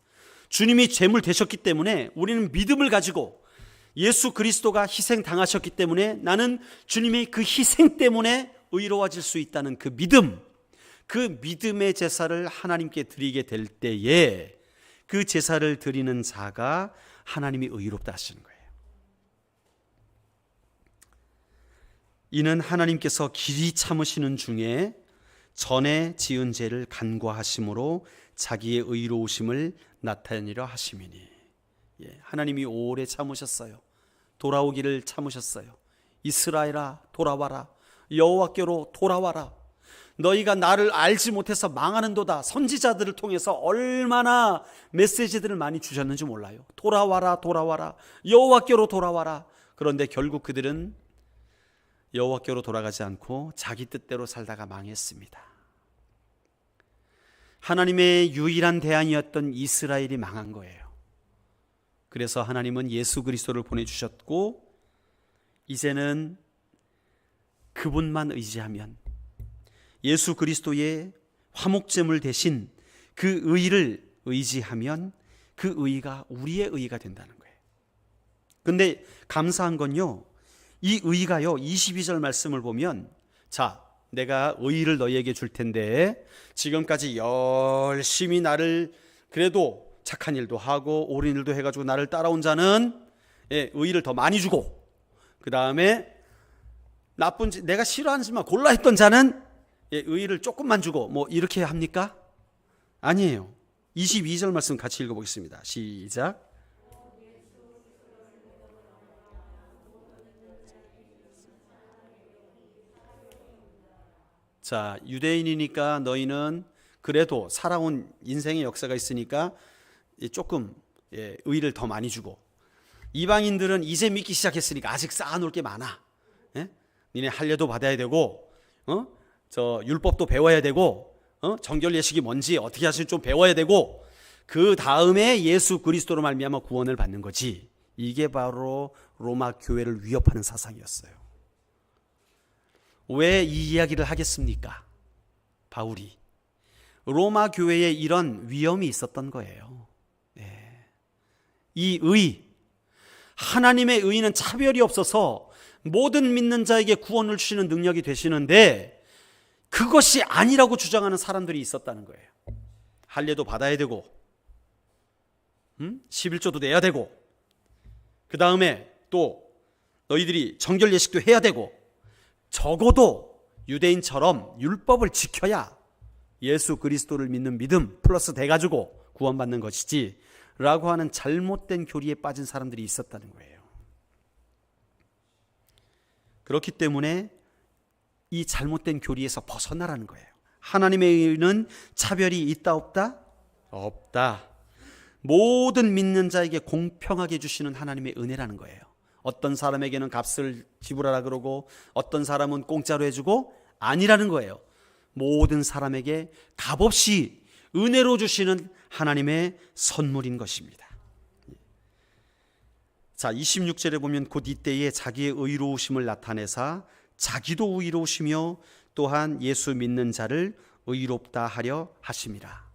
주님이 제물 되셨기 때문에 우리는 믿음을 가지고, 예수 그리스도가 희생 당하셨기 때문에 나는 주님의 그 희생 때문에 의로워질 수 있다는 그 믿음, 그 믿음의 제사를 하나님께 드리게 될 때에 그 제사를 드리는 자가 하나님이 의롭다 하시는 거예요. 이는 하나님께서 길이 참으시는 중에 전에 지은 죄를 간과하심으로 자기의 의로우심을 나타내려 하심이니. 하나님이 오래 참으셨어요. 돌아오기를 참으셨어요. 이스라엘아 돌아와라. 여호와께로 돌아와라. 너희가 나를 알지 못해서 망하는도다. 선지자들을 통해서 얼마나 메시지들을 많이 주셨는지 몰라요. 돌아와라 돌아와라. 여호와께로 돌아와라. 그런데 결국 그들은 여호와께로 돌아가지 않고 자기 뜻대로 살다가 망했습니다. 하나님의 유일한 대안이었던 이스라엘이 망한 거예요. 그래서 하나님은 예수 그리스도를 보내주셨고, 이제는 그분만 의지하면, 예수 그리스도의 화목제물 대신 그 의를 의지하면 그 의가 우리의 의가 된다는 거예요. 근데 감사한 건요, 이 의가요 22절 말씀을 보면, 자, 내가 의를 너희에게 줄 텐데 지금까지 열심히 나를 그래도 착한 일도 하고 옳은 일도 해가지고 나를 따라온 자는 의를 더 많이 주고, 그 다음에 나쁜 내가 싫어하지만 골라 했던 자는 의를 조금만 주고, 뭐 이렇게 합니까? 아니에요. 22절 말씀 같이 읽어보겠습니다. 시작. 자, 유대인이니까 너희는 그래도 살아온 인생의 역사가 있으니까 조금 의를 더 많이 주고, 이방인들은 이제 믿기 시작했으니까 아직 쌓아놓을 게 많아. 니네 할례도 받아야 되고, 저 율법도 배워야 되고, 정결 예식이 뭔지 어떻게 하실지 좀 배워야 되고, 그 다음에 예수 그리스도로 말미암아 구원을 받는 거지. 이게 바로 로마 교회를 위협하는 사상이었어요. 왜 이 이야기를 하겠습니까? 바울이 로마 교회에 이런 위험이 있었던 거예요. 이 의, 하나님의 의는 차별이 없어서 모든 믿는 자에게 구원을 주시는 능력이 되시는데, 그것이 아니라고 주장하는 사람들이 있었다는 거예요. 할례도 받아야 되고, 11조도 내야 되고, 그 다음에 또 너희들이 정결 예식도 해야 되고, 적어도 유대인처럼 율법을 지켜야 예수 그리스도를 믿는 믿음 플러스 돼가지고 구원받는 것이지 라고 하는 잘못된 교리에 빠진 사람들이 있었다는 거예요. 그렇기 때문에 이 잘못된 교리에서 벗어나라는 거예요. 하나님의 의는 차별이 있다 없다? 없다. 모든 믿는 자에게 공평하게 주시는 하나님의 은혜라는 거예요. 어떤 사람에게는 값을 지불하라 그러고 어떤 사람은 공짜로 해주고, 아니라는 거예요. 모든 사람에게 값없이 은혜로 주시는 하나님의 선물인 것입니다. 자, 26절에 보면 곧 이때에 자기의 의로우심을 나타내사 자기도 의로우시며 또한 예수 믿는 자를 의롭다 하려 하심이라.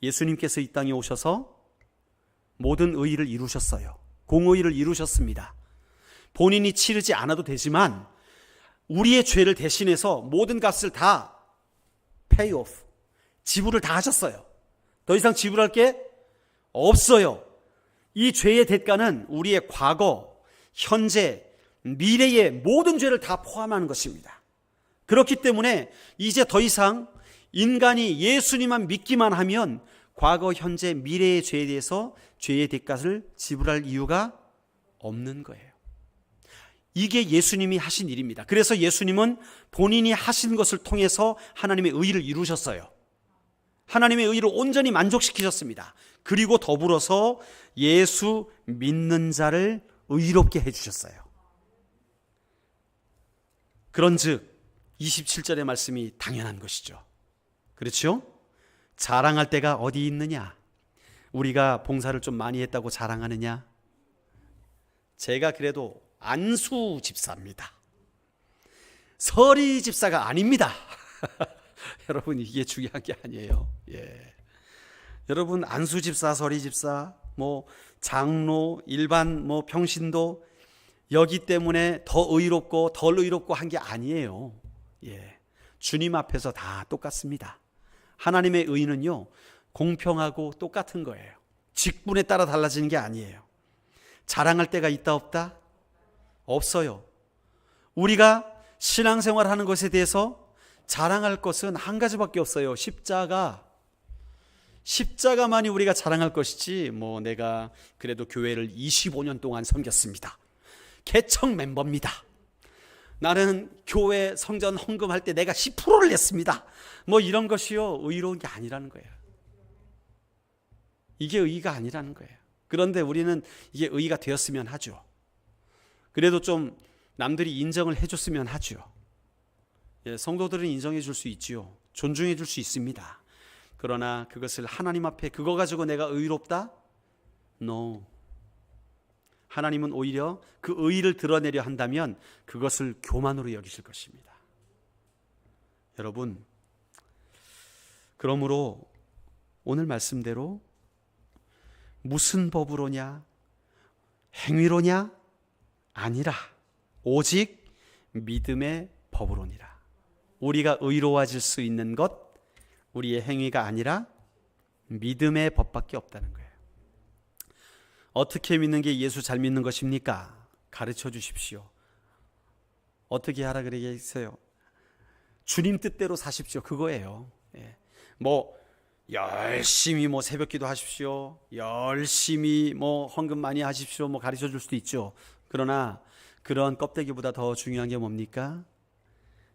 예수님께서 이 땅에 오셔서 모든 의의를 이루셨어요. 공의를 이루셨습니다. 본인이 치르지 않아도 되지만 우리의 죄를 대신해서 모든 값을 다 pay off, 지불을 다 하셨어요. 더 이상 지불할 게 없어요. 이 죄의 대가는 우리의 과거, 현재, 미래의 모든 죄를 다 포함하는 것입니다. 그렇기 때문에 이제 더 이상 인간이 예수님만 믿기만 하면 과거, 현재, 미래의 죄에 대해서 죄의 대가를 지불할 이유가 없는 거예요. 이게 예수님이 하신 일입니다. 그래서 예수님은 본인이 하신 것을 통해서 하나님의 의를 이루셨어요. 하나님의 의를 온전히 만족시키셨습니다. 그리고 더불어서 예수 믿는 자를 의롭게 해주셨어요. 그런즉 27절의 말씀이 당연한 것이죠. 그렇죠? 자랑할 때가 어디 있느냐? 우리가 봉사를 좀 많이 했다고 자랑하느냐? 제가 그래도 안수 집사입니다. 서리 집사가 아닙니다. 여러분, 이게 중요한 게 아니에요. 여러분, 안수 집사, 서리 집사, 뭐 장로, 일반 뭐 평신도 여기 때문에 더 의롭고 덜 의롭고 한 게 아니에요. 주님 앞에서 다 똑같습니다. 하나님의 의는요, 공평하고 똑같은 거예요. 직분에 따라 달라지는 게 아니에요. 자랑할 때가 있다 없다? 없어요. 우리가 신앙생활 하는 것에 대해서 자랑할 것은 한 가지밖에 없어요. 십자가만이 우리가 자랑할 것이지, 뭐 내가 그래도 교회를 25년 동안 섬겼습니다, 개척 멤버입니다, 나는 교회 성전 헌금할 때 내가 10%를 냈습니다, 뭐 이런 것이요 의로운 게 아니라는 거예요. 이게 의의가 아니라는 거예요. 그런데 우리는 이게 의의가 되었으면 하죠. 그래도 좀 남들이 인정을 해줬으면 하죠. 예, 성도들은 인정해 줄 수 있지요. 존중해 줄 수 있습니다. 그러나 그것을 하나님 앞에 그거 가지고 내가 의롭다? No. 하나님은 오히려 그 의의를 드러내려 한다면 그것을 교만으로 여기실 것입니다. 여러분, 그러므로 오늘 말씀대로 무슨 법으로냐? 행위로냐? 아니라 오직 믿음의 법으로니라. 우리가 의로워질 수 있는 것, 우리의 행위가 아니라 믿음의 법밖에 없다는 거예요. 어떻게 믿는 게 예수 잘 믿는 것입니까? 가르쳐 주십시오. 어떻게 하라 그러겠어요? 주님 뜻대로 사십시오. 그거예요. 예. 뭐 열심히 뭐 새벽기도 하십시오, 열심히 뭐 헌금 많이 하십시오, 뭐 가르쳐 줄 수도 있죠. 그러나 그런 껍데기보다 더 중요한 게 뭡니까?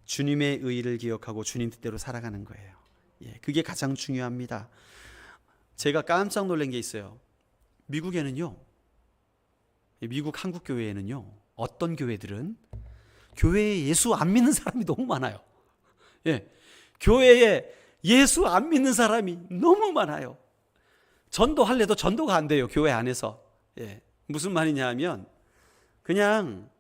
주님의 의의를 기억하고 주님 뜻대로 살아가는 거예요. 예, 그게 가장 중요합니다. 제가 깜짝 놀란 게 있어요. 미국에는요, 미국 한국 교회에는요, 어떤 교회들은 교회에 예수 안 믿는 사람이 너무 많아요. 예, 교회에 예수 안 믿는 사람이 너무 많아요. 전도할래도 전도가 안 돼요, 교회 안에서. 예, 무슨 말이냐 하면 그냥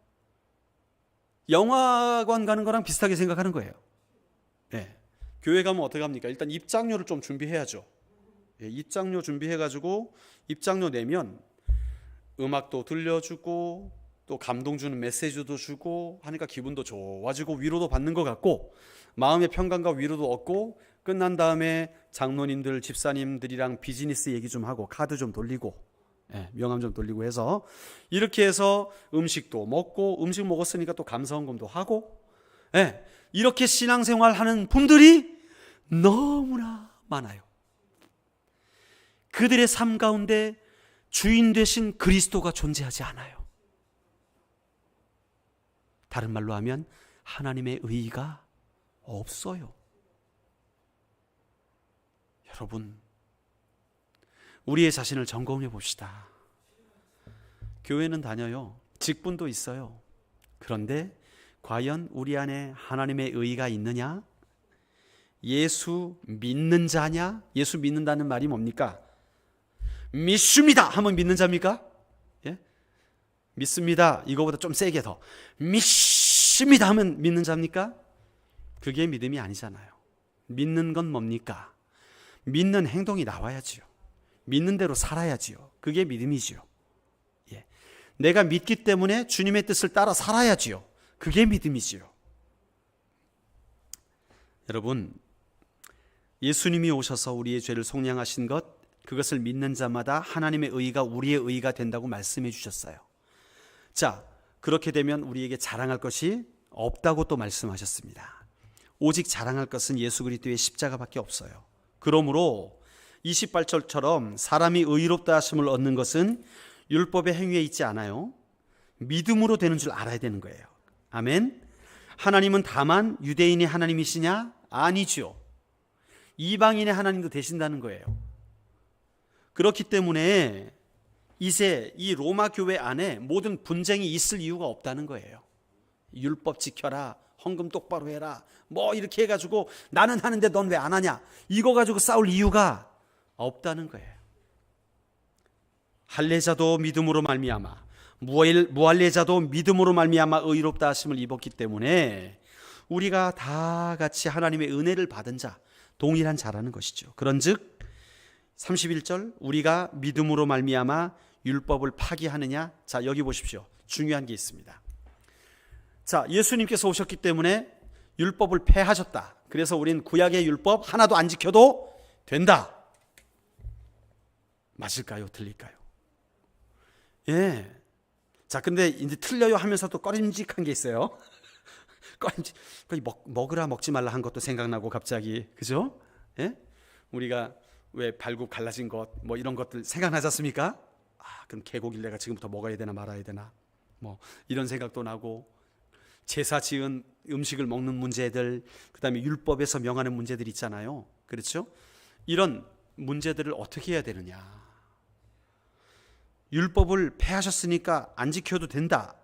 영화관 가는 거랑 비슷하게 생각하는 거예요. 예, 교회 가면 어떻게 합니까? 일단 입장료를 좀 준비해야죠. 예, 입장료 준비해가지고 입장료 내면 음악도 들려주고 또 감동 주는 메시지도 주고 하니까 기분도 좋아지고 위로도 받는 것 같고 마음의 평강과 위로도 얻고, 끝난 다음에 장로님들, 집사님들이랑 비즈니스 얘기 좀 하고 카드 좀 돌리고, 예, 명함 좀 돌리고 해서 이렇게 해서 음식도 먹고, 음식 먹었으니까 또 감사헌금도 하고, 예, 이렇게 신앙생활 하는 분들이 너무나 많아요. 그들의 삶 가운데 주인 되신 그리스도가 존재하지 않아요. 다른 말로 하면 하나님의 의의가 없어요. 여러분, 우리의 자신을 점검해 봅시다. 교회는 다녀요. 직분도 있어요. 그런데 과연 우리 안에 하나님의 의의가 있느냐? 예수 믿는 자냐? 예수 믿는다는 말이 뭡니까? 믿습니다 하면 믿는 자입니까? 예? 믿습니다, 이거보다 좀 세게 더 믿습니다 하면 믿는 자입니까? 그게 믿음이 아니잖아요. 믿는 건 뭡니까? 믿는 행동이 나와야지요. 믿는 대로 살아야지요. 그게 믿음이지요. 예. 내가 믿기 때문에 주님의 뜻을 따라 살아야지요. 그게 믿음이지요. 여러분, 예수님이 오셔서 우리의 죄를 속량하신 것, 그것을 믿는 자마다 하나님의 의의가 우리의 의의가 된다고 말씀해 주셨어요. 자, 그렇게 되면 우리에게 자랑할 것이 없다고 또 말씀하셨습니다. 오직 자랑할 것은 예수 그리스도의 십자가밖에 없어요. 그러므로 28절처럼 사람이 의롭다 하심을 얻는 것은 율법의 행위에 있지 않아요. 믿음으로 되는 줄 알아야 되는 거예요. 아멘. 하나님은 다만 유대인의 하나님이시냐? 아니죠. 이방인의 하나님도 되신다는 거예요. 그렇기 때문에 이제 이 로마 교회 안에 모든 분쟁이 있을 이유가 없다는 거예요. 율법 지켜라, 헌금 똑바로 해라, 뭐 이렇게 해가지고 나는 하는데 넌 왜 안 하냐, 이거 가지고 싸울 이유가 없다는 거예요. 할례자도 믿음으로 말미암아, 무할례자도 믿음으로 말미암아 의롭다 하심을 입었기 때문에 우리가 다 같이 하나님의 은혜를 받은 자, 동일한 자라는 것이죠. 그런즉 31절, 우리가 믿음으로 말미암아 율법을 파기하느냐? 자, 여기 보십시오. 중요한 게 있습니다. 자, 예수님께서 오셨기 때문에 율법을 폐하셨다. 그래서 우린 구약의 율법 하나도 안 지켜도 된다. 맞을까요? 틀릴까요? 예. 자, 근데 이제 틀려요 하면서도 꺼림직한 게 있어요. 거의 먹으라 먹지 말라 한 것도 생각나고 갑자기, 그죠? 예? 우리가 왜 발굽 갈라진 것 뭐 이런 것들 생각나지 않습니까? 그럼 개고기를 내가 지금부터 먹어야 되나 말아야 되나 뭐 이런 생각도 나고, 제사 지은 음식을 먹는 문제들, 그다음에 율법에서 명하는 문제들 있잖아요. 그렇죠? 이런 문제들을 어떻게 해야 되느냐. 율법을 폐하셨으니까 안 지켜도 된다,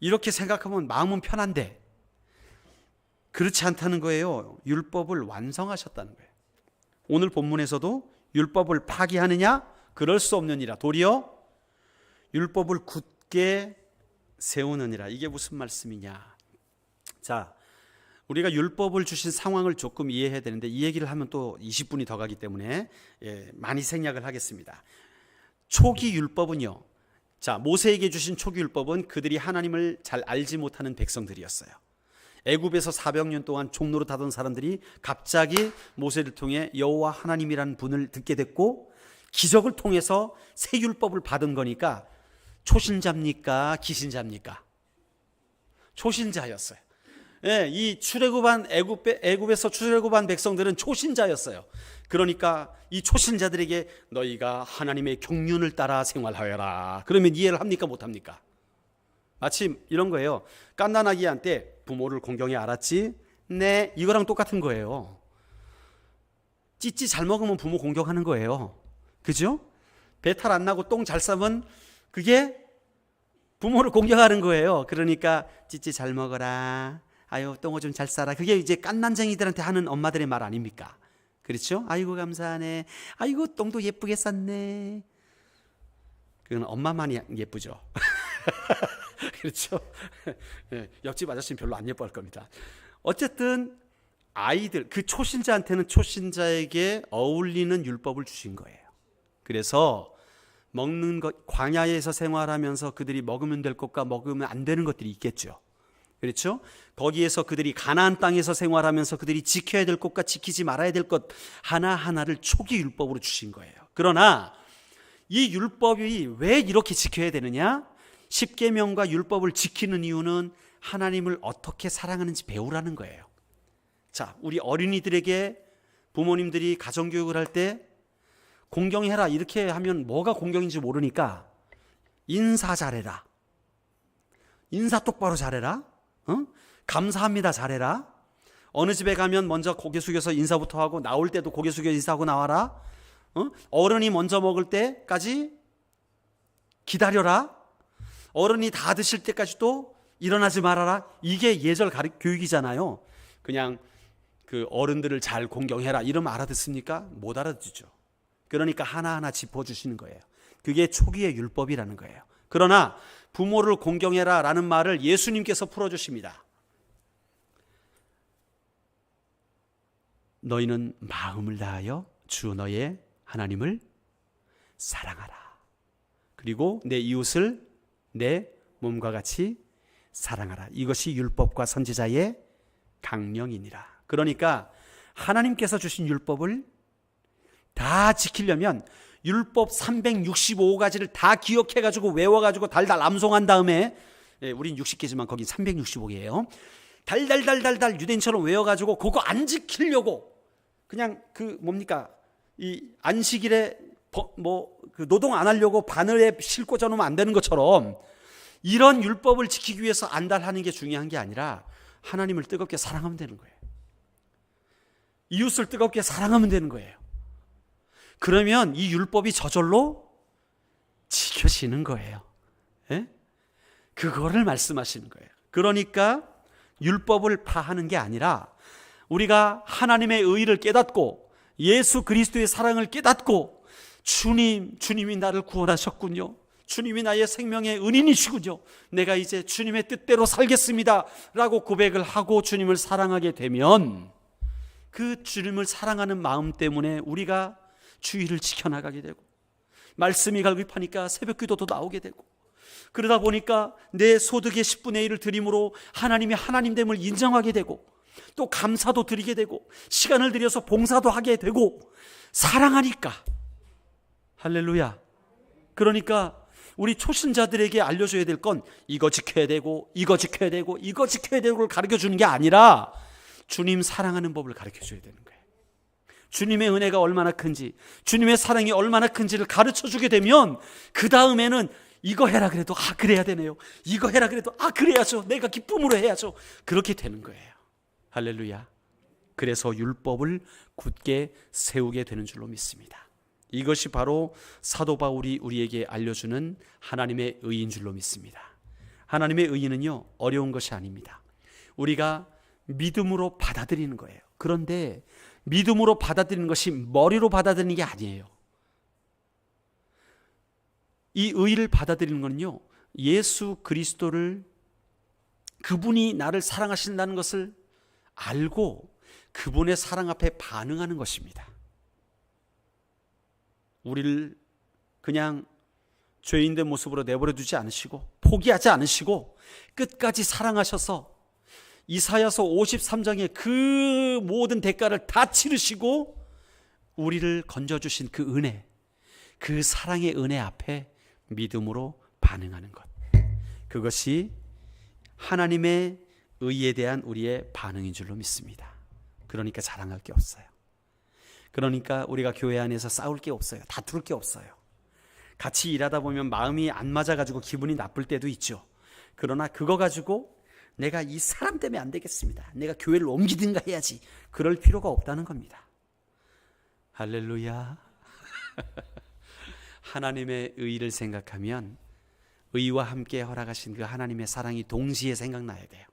이렇게 생각하면 마음은 편한데 그렇지 않다는 거예요. 율법을 완성하셨다는 거예요. 오늘 본문에서도 율법을 파기하느냐? 그럴 수 없느니라. 도리어 율법을 굳게 세우느니라. 이게 무슨 말씀이냐. 자, 우리가 율법을 주신 상황을 조금 이해해야 되는데 이 얘기를 하면 또 20분이 더 가기 때문에 많이 생략을 하겠습니다. 초기 율법은요, 자, 모세에게 주신 초기 율법은 그들이 하나님을 잘 알지 못하는 백성들이었어요. 애굽에서 400년 동안 종로로 타던 사람들이 갑자기 모세를 통해 여호와 하나님이라는 분을 듣게 됐고 기적을 통해서 새 율법을 받은 거니까 초신자입니까? 기신자입니까? 초신자였어요. 예, 이 출애굽한 애굽에서 출애굽한 백성들은 초신자였어요. 그러니까 이 초신자들에게 너희가 하나님의 경륜을 따라 생활하여라, 그러면 이해를 합니까? 못합니까? 마침 이런 거예요. 갓난아기한테 부모를 공경해 알았지? 네, 이거랑 똑같은 거예요. 찌찌 잘 먹으면 부모 공경하는 거예요. 그죠? 배탈 안 나고 똥 잘 싸면 그게 부모를 공경하는 거예요. 그러니까 찌찌 잘 먹어라, 아유 똥어 좀 잘 싸라, 그게 이제 갓난쟁이들한테 하는 엄마들의 말 아닙니까? 그렇죠? 아이고 감사하네, 아이고 똥도 예쁘게 쌌네. 그건 엄마만이 예쁘죠. 그렇죠? 옆집 아저씨는 별로 안 예뻐할 겁니다. 어쨌든 아이들, 그 초신자한테는 초신자에게 어울리는 율법을 주신 거예요. 그래서 먹는 것, 광야에서 생활하면서 그들이 먹으면 될 것과 먹으면 안 되는 것들이 있겠죠. 그렇죠? 거기에서 그들이 가나안 땅에서 생활하면서 그들이 지켜야 될 것과 지키지 말아야 될 것 하나하나를 초기 율법으로 주신 거예요. 그러나 이 율법이 왜 이렇게 지켜야 되느냐? 십계명과 율법을 지키는 이유는 하나님을 어떻게 사랑하는지 배우라는 거예요. 자, 우리 어린이들에게 부모님들이 가정교육을 할 때 공경해라 이렇게 하면 뭐가 공경인지 모르니까 인사 잘해라, 인사 똑바로 잘해라, 감사합니다 잘해라, 어느 집에 가면 먼저 고개 숙여서 인사부터 하고 나올 때도 고개 숙여 인사하고 나와라, 어른이 먼저 먹을 때까지 기다려라, 어른이 다 드실 때까지도 일어나지 말아라. 이게 예절 교육이잖아요. 그냥 그 어른들을 잘 공경해라 이러면 알아듣습니까? 못 알아듣죠. 그러니까 하나하나 짚어주시는 거예요. 그게 초기의 율법이라는 거예요. 그러나 부모를 공경해라 라는 말을 예수님께서 풀어주십니다. 너희는 마음을 다하여 주 너의 하나님을 사랑하라. 그리고 내 이웃을 내 몸과 같이 사랑하라. 이것이 율법과 선지자의 강령이니라. 그러니까 하나님께서 주신 율법을 다 지키려면 율법 365가지를 다 기억해가지고 외워가지고 달달 암송한 다음에, 우린 60개지만 거긴 365개예요. 달달달달달 유대인처럼 외워가지고 그거 안 지키려고 그냥 그 뭡니까 이 안식일에 그 노동 안 하려고 바늘에 실 꽂아 놓으면 안 되는 것처럼 이런 율법을 지키기 위해서 안달하는 게 중요한 게 아니라 하나님을 뜨겁게 사랑하면 되는 거예요. 이웃을 뜨겁게 사랑하면 되는 거예요. 그러면 이 율법이 저절로 지켜지는 거예요. 예? 그거를 말씀하시는 거예요. 그러니까 율법을 파하는 게 아니라 우리가 하나님의 의의를 깨닫고 예수 그리스도의 사랑을 깨닫고 주님이 나를 구원하셨군요. 주님이 나의 생명의 은인이시군요. 내가 이제 주님의 뜻대로 살겠습니다 라고 고백을 하고 주님을 사랑하게 되면 그 주님을 사랑하는 마음 때문에 우리가 주의를 지켜나가게 되고 말씀이 갈급하니까 새벽기도도 나오게 되고 그러다 보니까 내 소득의 10분의 1을 드림으로 하나님이 하나님됨을 인정하게 되고 또 감사도 드리게 되고 시간을 들여서 봉사도 하게 되고 사랑하니까. 할렐루야. 그러니까 우리 초신자들에게 알려줘야 될 건 이거 지켜야 되고 이거 지켜야 되고 이거 지켜야 되고를 가르쳐주는 게 아니라 주님 사랑하는 법을 가르쳐줘야 되는 거예요. 주님의 은혜가 얼마나 큰지, 주님의 사랑이 얼마나 큰지를 가르쳐주게 되면 그 다음에는 이거 해라 그래도 그래야 되네요. 이거 해라 그래도 그래야죠. 내가 기쁨으로 해야죠. 그렇게 되는 거예요. 할렐루야. 그래서 율법을 굳게 세우게 되는 줄로 믿습니다. 이것이 바로 사도 바울이 우리에게 알려주는 하나님의 의인 줄로 믿습니다. 하나님의 의인은요, 어려운 것이 아닙니다. 우리가 믿음으로 받아들이는 거예요. 그런데 믿음으로 받아들이는 것이 머리로 받아들이는 게 아니에요. 이 의를 받아들이는 것은요, 예수 그리스도를, 그분이 나를 사랑하신다는 것을 알고 그분의 사랑 앞에 반응하는 것입니다. 우리를 그냥 죄인된 모습으로 내버려 두지 않으시고 포기하지 않으시고 끝까지 사랑하셔서 이사야서 53장에 그 모든 대가를 다 치르시고 우리를 건져주신 그 은혜, 그 사랑의 은혜 앞에 믿음으로 반응하는 것, 그것이 하나님의 의에 대한 우리의 반응인 줄로 믿습니다. 그러니까 자랑할 게 없어요. 그러니까 우리가 교회 안에서 싸울 게 없어요. 다툴 게 없어요. 같이 일하다 보면 마음이 안 맞아가지고 기분이 나쁠 때도 있죠. 그러나 그거 가지고 내가 이 사람 때문에 안 되겠습니다, 내가 교회를 옮기든가 해야지, 그럴 필요가 없다는 겁니다. 할렐루야. 하나님의 의를 생각하면 의와 함께 허락하신 그 하나님의 사랑이 동시에 생각나야 돼요.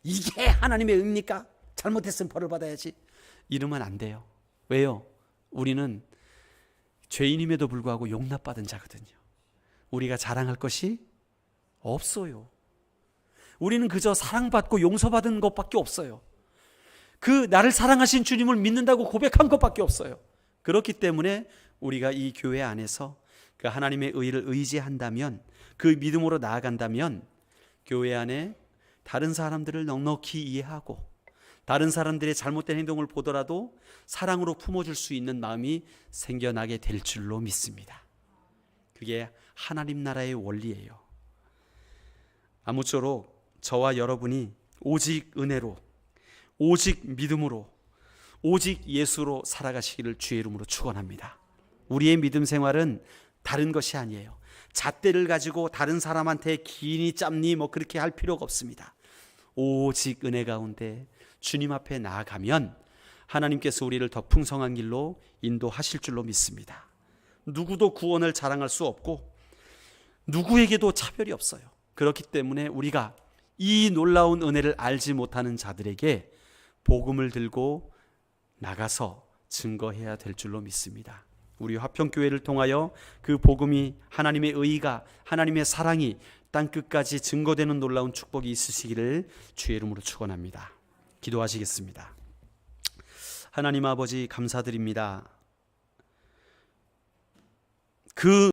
이게 하나님의 의입니까? 잘못했으면 벌을 받아야지, 이러면 안 돼요. 왜요? 우리는 죄인임에도 불구하고 용납받은 자거든요. 우리가 자랑할 것이 없어요. 우리는 그저 사랑받고 용서받은 것밖에 없어요. 그 나를 사랑하신 주님을 믿는다고 고백한 것밖에 없어요. 그렇기 때문에 우리가 이 교회 안에서 그 하나님의 의를 의지한다면, 그 믿음으로 나아간다면 교회 안에 다른 사람들을 넉넉히 이해하고 다른 사람들의 잘못된 행동을 보더라도 사랑으로 품어줄 수 있는 마음이 생겨나게 될 줄로 믿습니다. 그게 하나님 나라의 원리예요. 아무쪼록 저와 여러분이 오직 은혜로, 오직 믿음으로, 오직 예수로 살아가시기를 주의 이름으로 축원합니다. 우리의 믿음 생활은 다른 것이 아니에요. 잣대를 가지고 다른 사람한테 기니 짭니 그렇게 할 필요가 없습니다. 오직 은혜 가운데 주님 앞에 나아가면 하나님께서 우리를 더 풍성한 길로 인도하실 줄로 믿습니다. 누구도 구원을 자랑할 수 없고 누구에게도 차별이 없어요. 그렇기 때문에 우리가 이 놀라운 은혜를 알지 못하는 자들에게 복음을 들고 나가서 증거해야 될 줄로 믿습니다. 우리 화평교회를 통하여 그 복음이, 하나님의 의가, 하나님의 사랑이 땅끝까지 증거되는 놀라운 축복이 있으시기를 주의 이름으로 축원합니다. 기도하시겠습니다. 하나님 아버지, 감사드립니다. 그